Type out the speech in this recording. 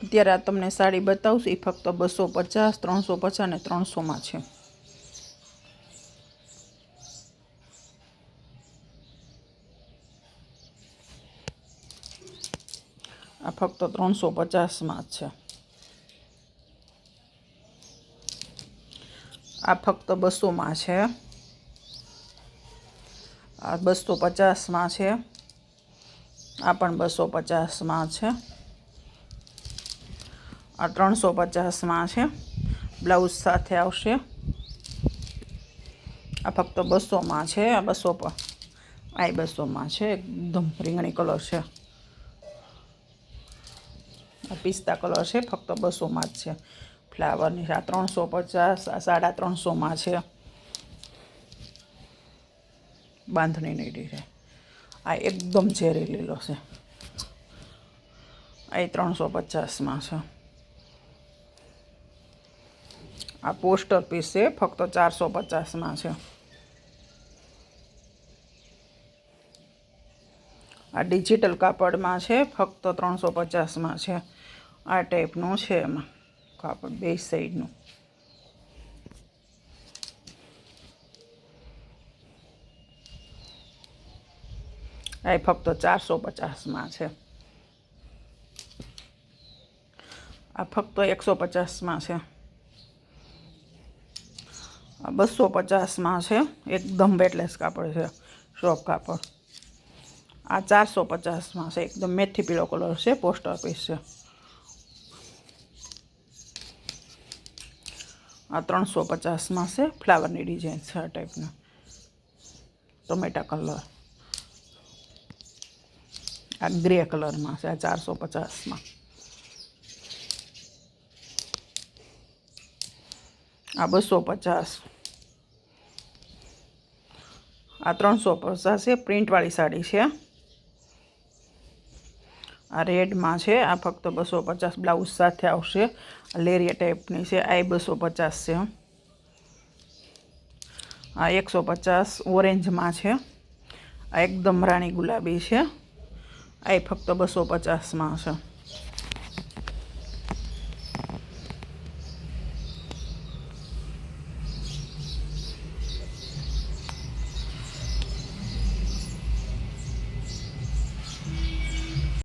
અત્યારે આ તમને સાડી બતાવશું, એ ફક્ત 250, 350 અને 300માં છે. આ ફક્ત 350માં જ છે. આ ફક્ત 200માં છે. આ 250માં છે. આ પણ 250માં છે. આ 350માં છે. બ્લાઉઝ સાથે આવશે. આ ફક્ત 200માં છે. આ 200 પર આ 200માં છે. એકદમ રીંગણી કલર છે. આ પિસ્તા કલર છે. ફક્ત 200માં જ છે. ફ્લાવરની. આ 350, આ 350માં છે. બાંધણીની ડીઝાઇન. આ એકદમ ઝેરી લીલો છે. આ 350માં છે. આ પોસ્ટર પીસ છે. ફક્ત 450માં છે. આ ડિજિટલ કાપડમાં છે. ફક્ત 350માં છે. આ ટાઈપનું છે એમાં કાપડ બે સાઈડનું. આ ફક્ત 450માં છે. આ ફક્ત 150માં છે. આ 250માં છે. એકદમ વેટલેસ કાપડ છે. સોફ્ટ કાપડ. આ 450માં છે. એકદમ મેથી પીળો કલર છે. પોસ્ટર પીસ છે. આ 350માં છે. ફ્લાવરની ડિઝાઇન છે આ ટાઈપના. ટમેટા કલર. આ ગ્રે કલરમાં છે. આ 450માં. આ 250. આ 350 છે. પ્રિન્ટવાળી સાડી છે. આ રેડમાં છે. આ ફક્ત 250 બ્લાઉઝ સાથે આવશે. લેરિયા ટાઈપની છે. આ 250 છે. આ 150 ઓરેન્જમાં છે. આ એકદમ રાણી ગુલાબી છે. આ ફક્ત 250માં છે.